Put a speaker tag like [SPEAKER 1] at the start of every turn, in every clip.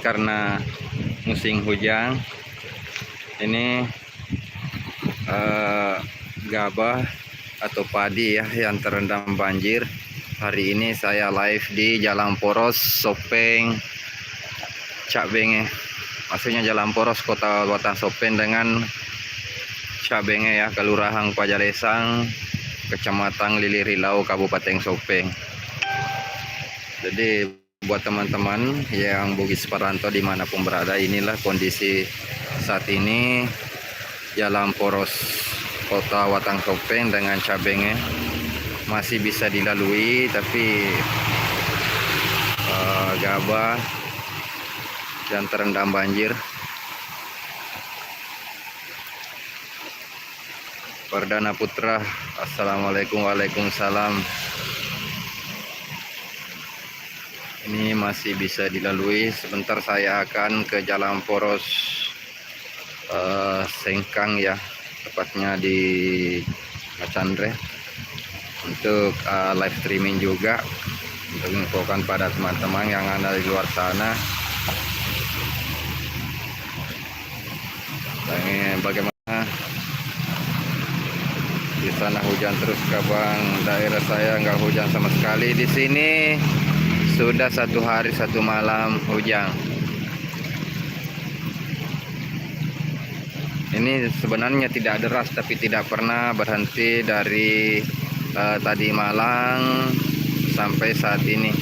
[SPEAKER 1] karena musim hujan. Ini gabah atau padi ya yang terendam banjir. Hari ini saya live di Jalan Poros, Sopeng, Cak Benge. Maksudnya Jalan Poros, Kota Batang Sopeng dengan Cak Benge ya, Kelurahan Pajalesang, Kecamatan Lilirilau, Kabupaten Sopeng. Jadi buat teman-teman yang Bugis Perantau dimanapun berada, inilah kondisi saat ini Jalan Poros Kota Batang Sopeng dengan Cak Benge. Masih bisa dilalui, tapi gabah dan terendam banjir. Perdana Putra, assalamualaikum. Waalaikumsalam. Ini masih bisa dilalui. Sebentar saya akan ke Jalan Poros Sengkang ya, tepatnya di Macandre, untuk live streaming juga, untuk menginfokan pada teman-teman yang ada di luar sana bagaimana di sana. Hujan terus Bang, daerah saya nggak hujan sama sekali. Di sini sudah 1 hari 1 malam hujan. Ini sebenarnya tidak deras, tapi tidak pernah berhenti dari tadi malam sampai saat ini.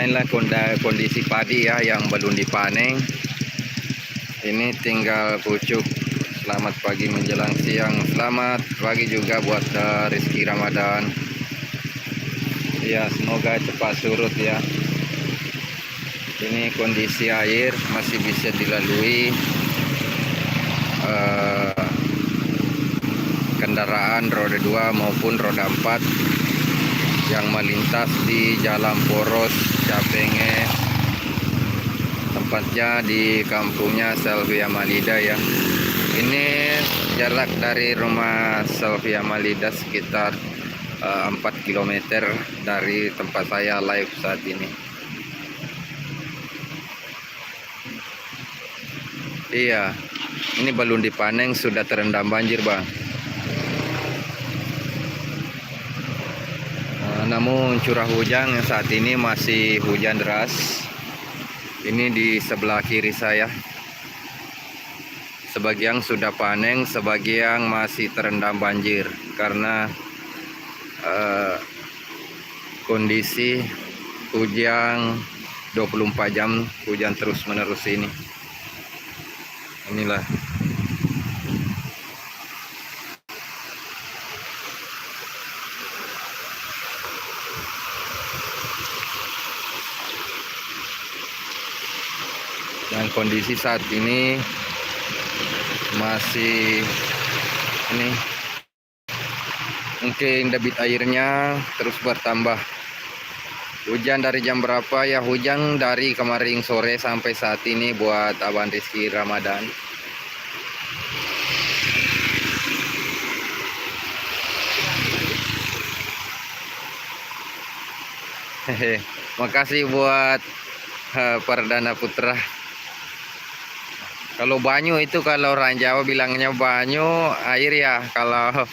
[SPEAKER 1] Inilah kondisi padi ya yang belum dipanen. Ini tinggal pucuk. Selamat pagi menjelang siang. Selamat pagi juga buat Rizky Ramadan. Ya, semoga cepat surut ya. Ini kondisi air masih bisa dilalui kendaraan roda 2 maupun roda 4 yang melintas di Jalan Poros Cak Benge, tempatnya di kampungnya Selvia Malida ya. Ini jarak dari rumah Selvia Malida sekitar 4 km dari tempat saya live saat ini. Iya, ini belum dipanen sudah terendam banjir Bang. Namun curah hujan yang saat ini masih hujan deras. Ini di sebelah kiri saya. Sebagian sudah panen, sebagian masih terendam banjir karena kondisi hujan 24 jam, hujan terus menerus ini. Inilah dan kondisi saat ini masih ini mungkin debit airnya terus bertambah. Hujan dari jam berapa ya? Hujan dari kemarin sore sampai saat ini buat Abang Rizky Ramadan. Hehe, makasih buat Perdana Putra. Kalau banyu itu, kalau orang Jawa bilangnya banyu air ya, kalau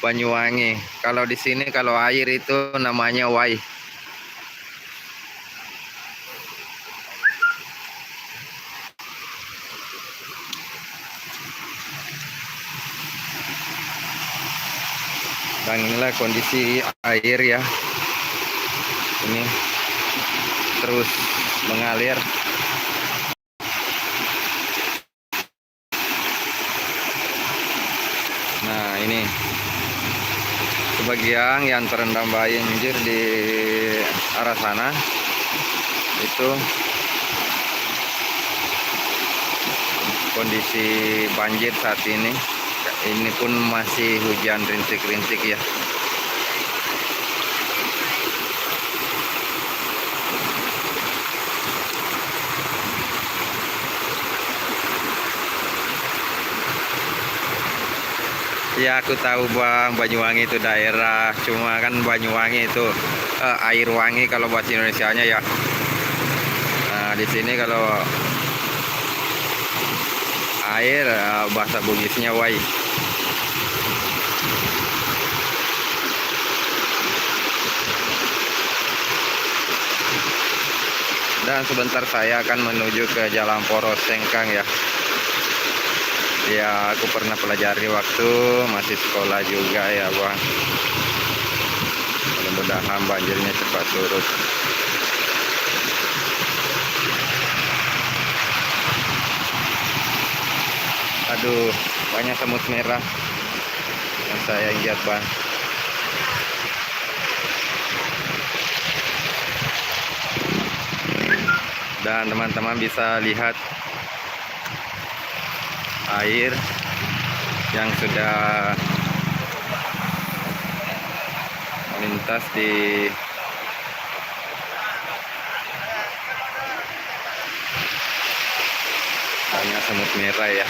[SPEAKER 1] Banyuwangi. Kalau di sini kalau air itu namanya wai. Dan inilah kondisi air ya. Ini terus mengalir. Nah, ini sebagian yang terendam banjir di arah sana. Itu kondisi banjir saat ini. Ini pun masih hujan rintik-rintik ya. Ya aku tahu Bang, Banyuwangi itu daerah. Cuma kan Banyuwangi itu air wangi kalau bahasa Indonesianya ya. Nah, di sini kalau air bahasa Bugisnya wai. Dan sebentar saya akan menuju ke Jalan Poros Sengkang ya. Ya, aku pernah pelajari waktu masih sekolah juga ya, Bang. Mudah-mudahan banjirnya cepat surut. Aduh, banyak semut merah yang saya lihat, Bang. Dan teman-teman bisa lihat air yang sudah melintas di banyak semut merah ya.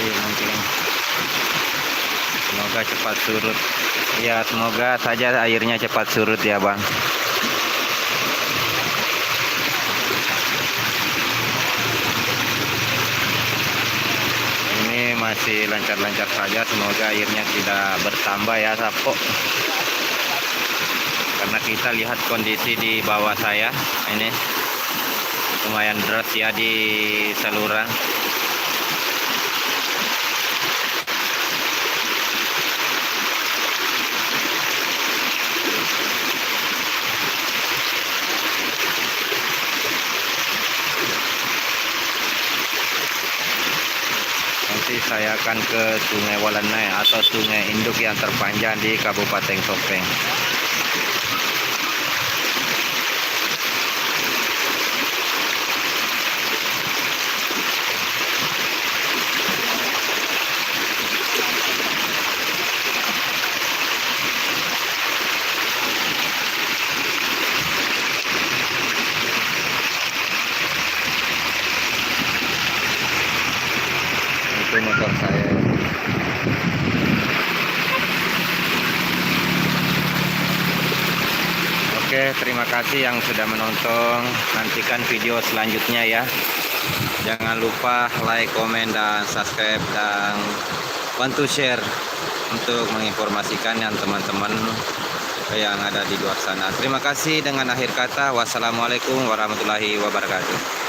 [SPEAKER 1] Mungkin semoga cepat surut ya, semoga saja airnya cepat surut ya, Bang. Ini masih lancar-lancar saja, semoga airnya tidak bertambah ya, Sapo. Karena kita lihat kondisi di bawah saya ini lumayan deras ya di saluran. Nanti saya akan ke Sungai Walenai atau sungai induk yang terpanjang di Kabupaten Sopeng. Itu motor saya. Oke, terima kasih yang sudah menonton. Nantikan video selanjutnya ya. Jangan lupa like, komen, dan subscribe, dan bantu share untuk menginformasikan yang teman-teman yang ada di luar sana. Terima kasih. Dengan akhir kata, wassalamualaikum warahmatullahi wabarakatuh.